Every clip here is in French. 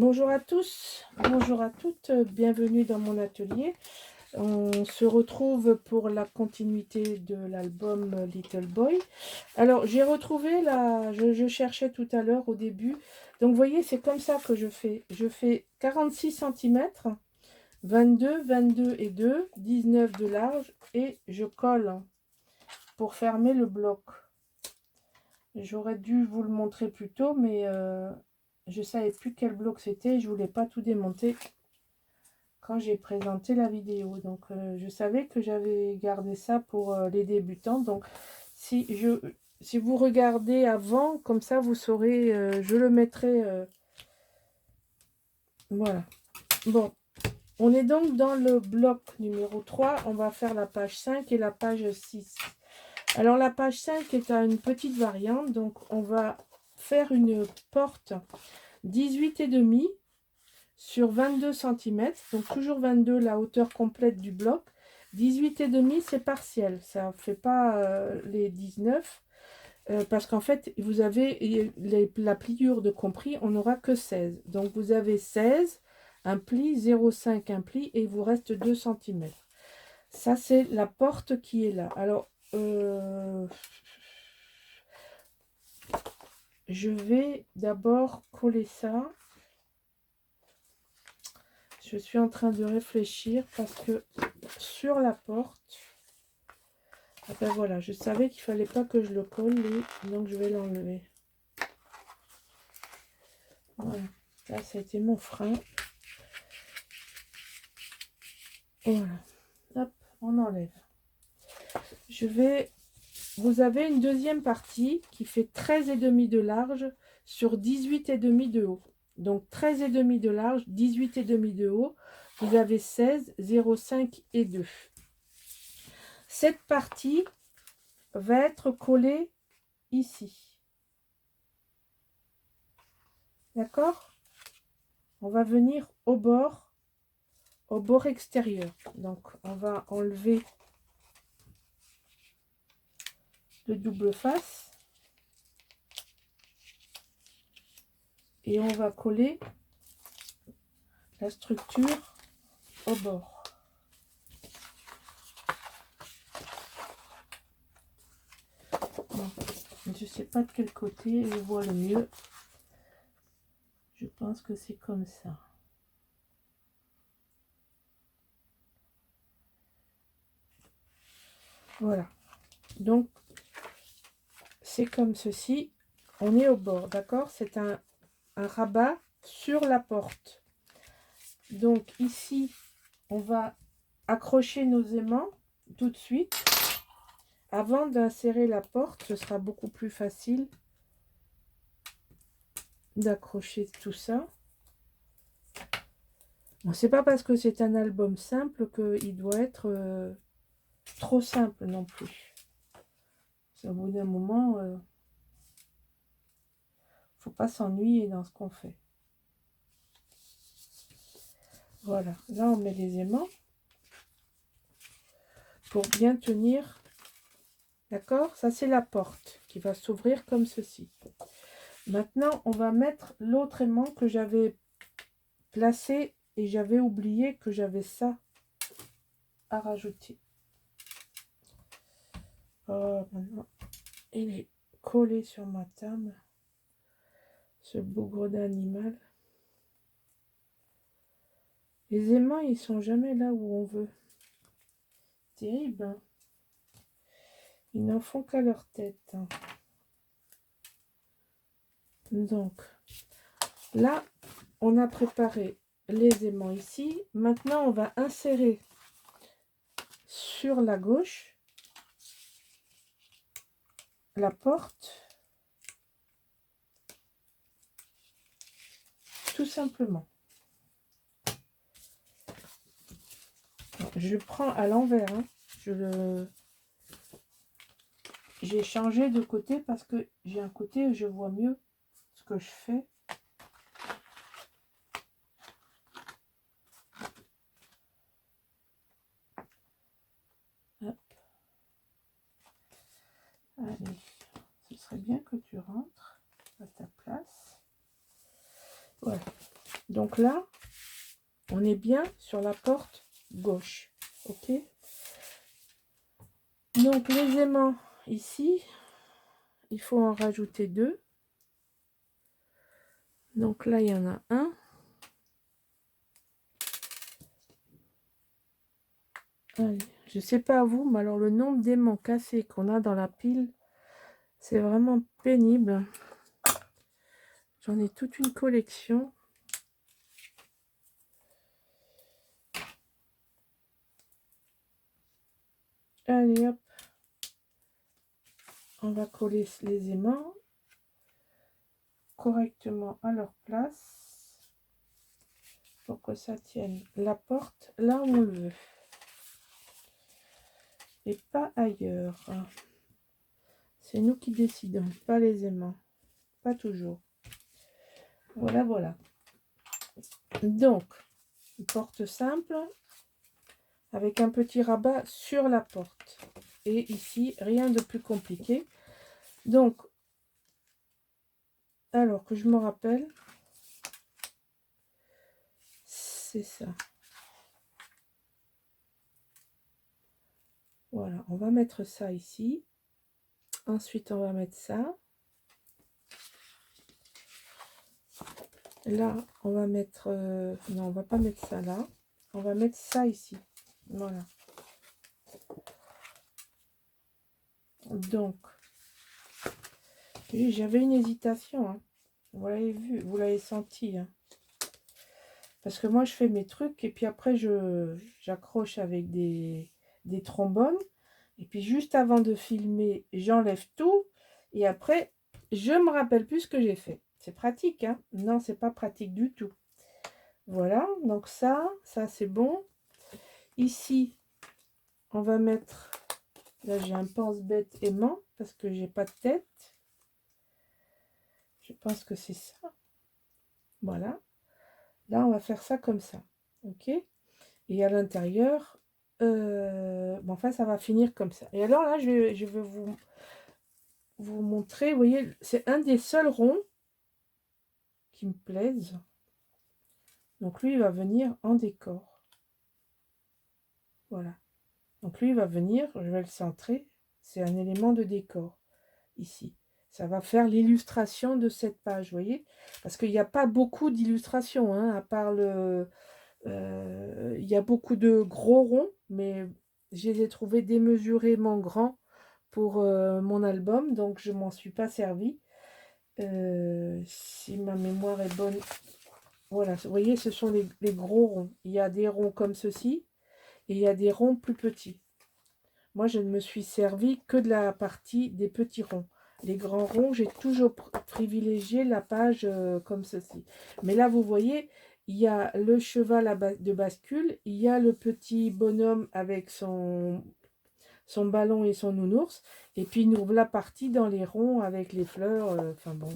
Bonjour à tous, bonjour à toutes, bienvenue dans mon atelier. On se retrouve pour la continuité de l'album Little Boy. Alors j'ai retrouvé je cherchais tout à l'heure au début. Donc vous voyez, c'est comme ça que je fais. Je fais 46 cm, 22, 22 et 2, 19 de large et je colle pour fermer le bloc. J'aurais dû vous le montrer plus tôt, mais je savais plus quel bloc c'était. Je voulais pas tout démonter quand j'ai présenté la vidéo. Donc je savais que j'avais gardé ça pour les débutants. Donc si vous regardez avant, comme ça vous saurez, je le mettrai. Voilà. Bon, on est donc dans le bloc numéro 3. On va faire la page 5 et la page 6. Alors la page 5 est à une petite variante. Donc on va faire une porte 18,5 sur 22 cm, donc toujours 22 la hauteur complète du bloc. 18,5 c'est partiel, ça ne fait pas les 19, parce qu'en fait vous avez la pliure de compris, on n'aura que 16. Donc vous avez 16, un pli, 0,5 un pli, et il vous reste 2 cm. Ça c'est la porte qui est là. Alors je vais d'abord coller ça. Je suis en train de réfléchir parce que sur la porte, ah ben voilà, je savais qu'il fallait pas que je le colle, donc je vais l'enlever. Voilà, là ça a été mon frein. Voilà, hop, on enlève. Vous avez une deuxième partie qui fait 13,5 de large sur 18,5 de haut. Donc 13,5 de large, 18,5 de haut. Vous avez 16, 0,5 et 2. Cette partie va être collée ici. D'accord? On va venir au bord extérieur. Donc on va enlever le double face et on va coller la structure au bord. Bon, je ne sais pas de quel côté je vois le mieux. Je pense que c'est comme ça. Voilà. Donc, c'est comme ceci. On est au bord, d'accord? C'est un rabat sur la porte. Donc, ici, on va accrocher nos aimants tout de suite. Avant d'insérer la porte, ce sera beaucoup plus facile d'accrocher tout ça. Bon, c'est pas parce que c'est un album simple qu'il doit être trop simple non plus. Au bout d'un moment, faut pas s'ennuyer dans ce qu'on fait. Voilà, là on met les aimants pour bien tenir. D'accord? Ça c'est la porte qui va s'ouvrir comme ceci. Maintenant, on va mettre l'autre aimant que j'avais placé et j'avais oublié que j'avais ça à rajouter. Oh, maintenant, il est collé sur ma table. Ce bougre d'animal. Les aimants, ils sont jamais là où on veut. Terrible, hein? Ils n'en font qu'à leur tête. Hein. Donc, là, on a préparé les aimants ici. Maintenant, on va insérer sur la gauche la porte. Tout simplement. Je prends à l'envers. Hein. J'ai changé de côté parce que j'ai un côté où je vois mieux ce que je fais. Hop. Allez, ce serait bien que tu rentres à ta place. Voilà. Donc là, on est bien sur la porte gauche. Ok. Donc les aimants ici, il faut en rajouter 2. Donc là, il y en a un. Allez, je ne sais pas vous, mais alors le nombre d'aimants cassés qu'on a dans la pile, c'est vraiment pénible. J'en ai toute une collection. Allez hop, on va coller les aimants correctement à leur place pour que ça tienne la porte là où on le veut et pas ailleurs. C'est nous qui décidons, pas les aimants, pas toujours. Voilà, voilà. Donc, une porte simple avec un petit rabat sur la porte. Et ici, rien de plus compliqué. Donc, alors que je me rappelle, c'est ça. Voilà, on va mettre ça ici. Ensuite, on va mettre ça. Là, on va mettre... non, on va pas mettre ça là. On va mettre ça ici. Voilà. Donc, j'avais une hésitation. Hein. Vous l'avez vu, vous l'avez senti. Hein. Parce que moi, je fais mes trucs et puis après, j'accroche avec des trombones. Et puis, juste avant de filmer, j'enlève tout. Et après, je me rappelle plus ce que j'ai fait. C'est pratique, hein? Non, c'est pas pratique du tout. Voilà, donc ça c'est bon. Ici, on va mettre... Là, j'ai un pense-bête aimant parce que j'ai pas de tête. Je pense que c'est ça. Voilà. Là, on va faire ça comme ça. Ok. Et à l'intérieur, bon, enfin, ça va finir comme ça. Et alors là, je vais vous montrer. Vous voyez, c'est un des seuls ronds qui me plaisent. Donc lui, il va venir en décor. Voilà. Donc lui, il va venir, je vais le centrer. C'est un élément de décor, ici. Ça va faire l'illustration de cette page, vous voyez. Parce qu'il n'y a pas beaucoup d'illustrations, hein, à part le... il y a beaucoup de gros ronds, mais je les ai trouvés démesurément grands pour mon album, donc je m'en suis pas servi. Si ma mémoire est bonne, voilà, vous voyez, ce sont les gros ronds. Il y a des ronds comme ceci, et il y a des ronds plus petits. Moi, je ne me suis servi que de la partie des petits ronds. Les grands ronds, j'ai toujours privilégié la page comme ceci. Mais là, vous voyez, il y a le cheval de bascule, il y a le petit bonhomme avec son ballon et son nounours, et puis nous voilà partis dans les ronds avec les fleurs. Enfin bon,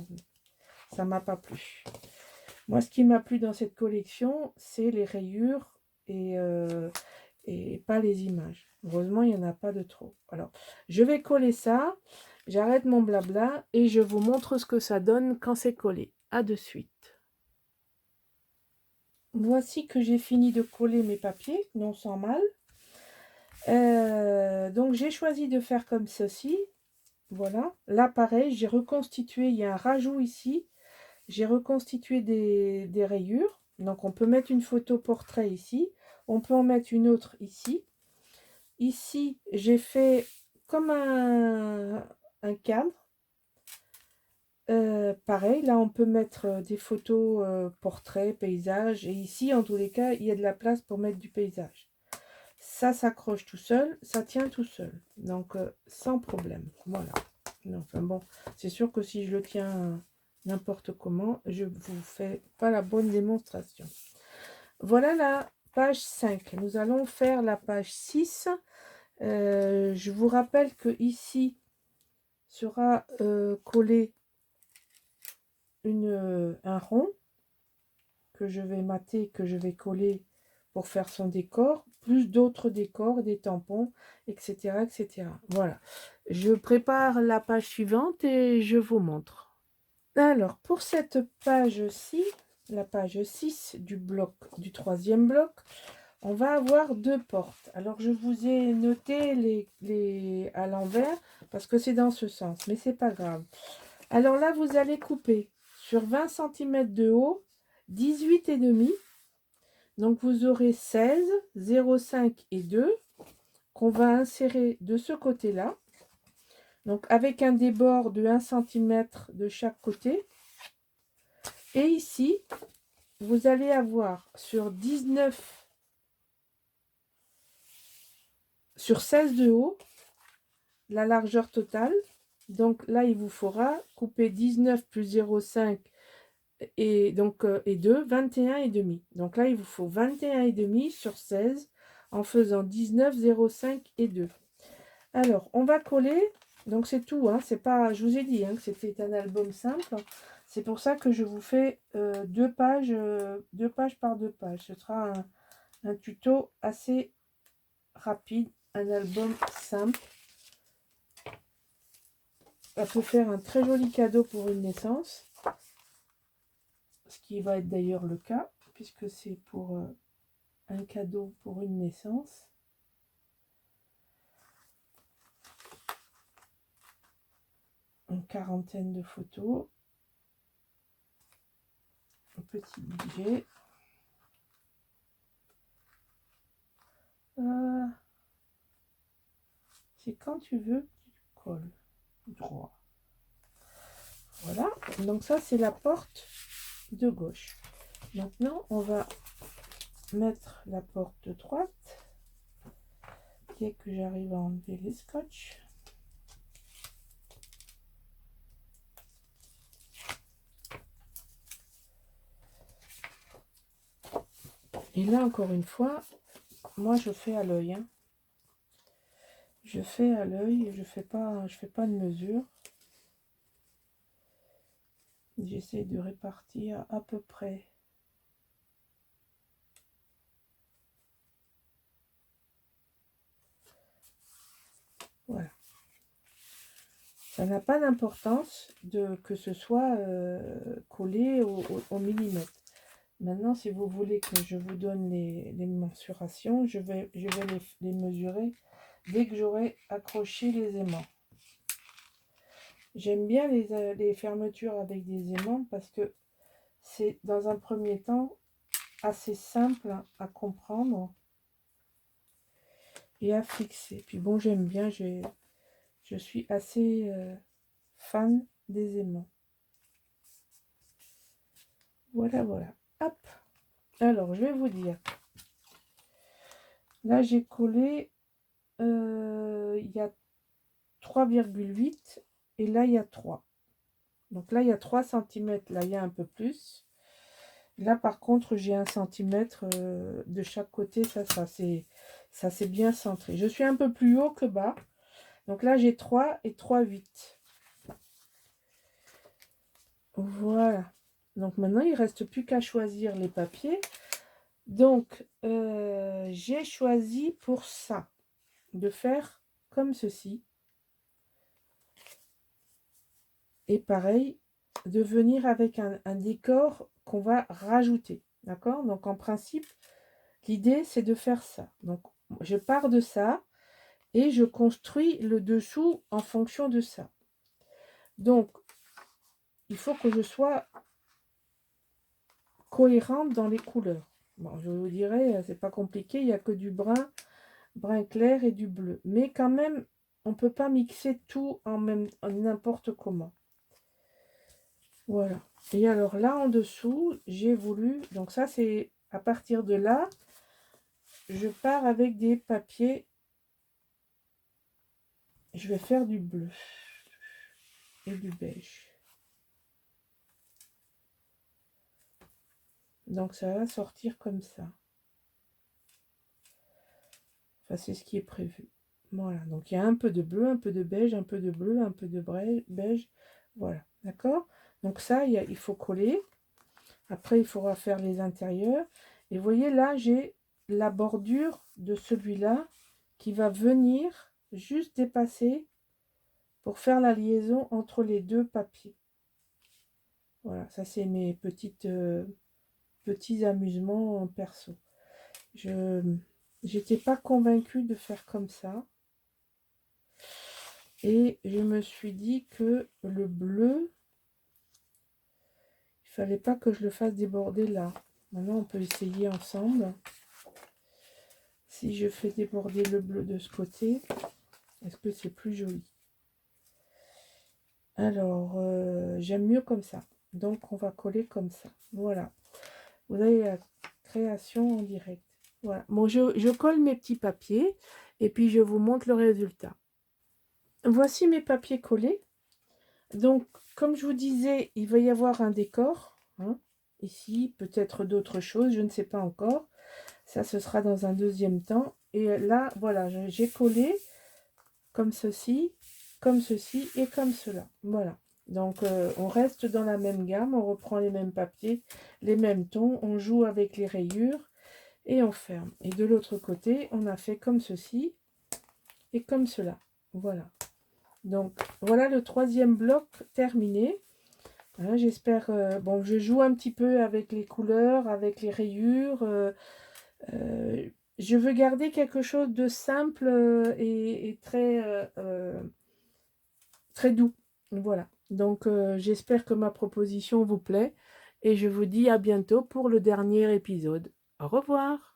ça m'a pas plu. Moi, ce qui m'a plu dans cette collection, c'est les rayures et pas les images. Heureusement, il n'y en a pas de trop. Alors, je vais coller ça. J'arrête mon blabla et je vous montre ce que ça donne quand c'est collé. À de suite. Voici que j'ai fini de coller mes papiers, non sans mal. Donc, j'ai choisi de faire comme ceci. Voilà. Là, pareil, j'ai reconstitué. Il y a un rajout ici. J'ai reconstitué des rayures. Donc, on peut mettre une photo portrait ici. On peut en mettre une autre ici. Ici, j'ai fait comme un cadre. Pareil, là, on peut mettre des photos portraits, paysages. Et ici, en tous les cas, il y a de la place pour mettre du paysage. Ça s'accroche tout seul, ça tient tout seul. Donc, sans problème. Voilà. Enfin bon, c'est sûr que si je le tiens n'importe comment, je vous fais pas la bonne démonstration. Voilà la page 5. Nous allons faire la page 6. Je vous rappelle que ici sera collé un rond que je vais mater, que je vais coller pour faire son décor, plus d'autres décors, des tampons, etc., etc. Voilà. Je prépare la page suivante et je vous montre. Alors, pour cette page-ci, la page 6 du bloc, du troisième bloc, on va avoir deux portes. Alors, je vous ai noté les à l'envers parce que c'est dans ce sens, mais c'est pas grave. Alors là, vous allez couper sur 20 cm de haut, 18,5. Donc, vous aurez 16, 0,5 et 2 qu'on va insérer de ce côté-là. Donc, avec un débord de 1 cm de chaque côté. Et ici, vous allez avoir sur 19, sur 16 de haut, la largeur totale. Donc là, il vous faudra couper 19 plus 0,5 et donc et 2, 21,5. Donc là, il vous faut 21,5 sur 16 en faisant 19, 0,5 et 2. Alors, on va coller. Donc c'est tout, hein, c'est pas, je vous ai dit hein, que c'était un album simple. C'est pour ça que je vous fais deux pages par deux pages. Ce sera un tuto assez rapide, un album simple. Ça peut faire un très joli cadeau pour une naissance, ce qui va être d'ailleurs le cas, puisque c'est pour un cadeau pour une naissance. Une quarantaine de photos. Un petit budget. C'est quand tu veux que tu colles droit. Voilà, donc ça c'est la porte de gauche. Maintenant on va mettre la porte droite. Dès que j'arrive à enlever les scotch. Et là encore une fois, moi je fais à l'œil. Hein. Je fais à l'œil, je fais pas de mesure. J'essaie de répartir à peu près. Voilà. Ça n'a pas d'importance que ce soit collé au millimètre. Maintenant, si vous voulez que je vous donne les mensurations, je vais les mesurer dès que j'aurai accroché les aimants. J'aime bien les fermetures avec des aimants parce que c'est dans un premier temps assez simple à comprendre et à fixer. Puis bon, j'aime bien, je suis assez fan des aimants. Voilà, voilà. Hop. Alors, je vais vous dire. Là, j'ai collé, il y a 3,8 et là, il y a 3. Donc là, il y a 3 cm. Là, il y a un peu plus. Là, par contre, j'ai 1 cm de chaque côté. Ça c'est bien centré. Je suis un peu plus haut que bas. Donc là, j'ai 3 et 3,8. Voilà. Donc maintenant, il ne reste plus qu'à choisir les papiers. Donc, j'ai choisi pour ça de faire comme ceci. Et pareil, de venir avec un décor qu'on va rajouter. D'accord? Donc, en principe, l'idée, c'est de faire ça. Donc, je pars de ça et je construis le dessous en fonction de ça. Donc, il faut que je sois cohérente dans les couleurs. Bon, je vous dirais, c'est pas compliqué, il n'y a que du brun clair et du bleu. Mais quand même, on ne peut pas mixer tout en n'importe comment. Voilà. Et alors là, en dessous, j'ai voulu... Donc ça, c'est à partir de là, je pars avec des papiers. Je vais faire du bleu et du beige. Donc ça va sortir comme ça. Enfin, c'est ce qui est prévu. Voilà. Donc il y a un peu de bleu, un peu de beige, un peu de bleu, un peu de beige. Voilà. D'accord? Donc ça, il faut coller. Après, il faudra faire les intérieurs. Et vous voyez, là, j'ai la bordure de celui-là qui va venir juste dépasser pour faire la liaison entre les deux papiers. Voilà, ça c'est mes petites petits amusements en perso. Je n'étais pas convaincue de faire comme ça. Et je me suis dit que le bleu, il fallait pas que je le fasse déborder là. Maintenant, on peut essayer ensemble. Si je fais déborder le bleu de ce côté, est-ce que c'est plus joli? Alors, j'aime mieux comme ça. Donc, on va coller comme ça. Voilà. Vous avez la création en direct. Voilà. Bon, je colle mes petits papiers et puis je vous montre le résultat. Voici mes papiers collés. Donc, comme je vous disais, il va y avoir un décor. Hein, ici, peut-être d'autres choses, je ne sais pas encore. Ça, ce sera dans un deuxième temps. Et là, voilà, j'ai collé comme ceci et comme cela. Voilà. Donc, on reste dans la même gamme, on reprend les mêmes papiers, les mêmes tons, on joue avec les rayures et on ferme. Et de l'autre côté, on a fait comme ceci et comme cela. Voilà. Donc, voilà le troisième bloc terminé. Hein, j'espère... bon, je joue un petit peu avec les couleurs, avec les rayures. Je veux garder quelque chose de simple et très doux. Voilà. Donc, j'espère que ma proposition vous plaît. Et je vous dis à bientôt pour le dernier épisode. Au revoir.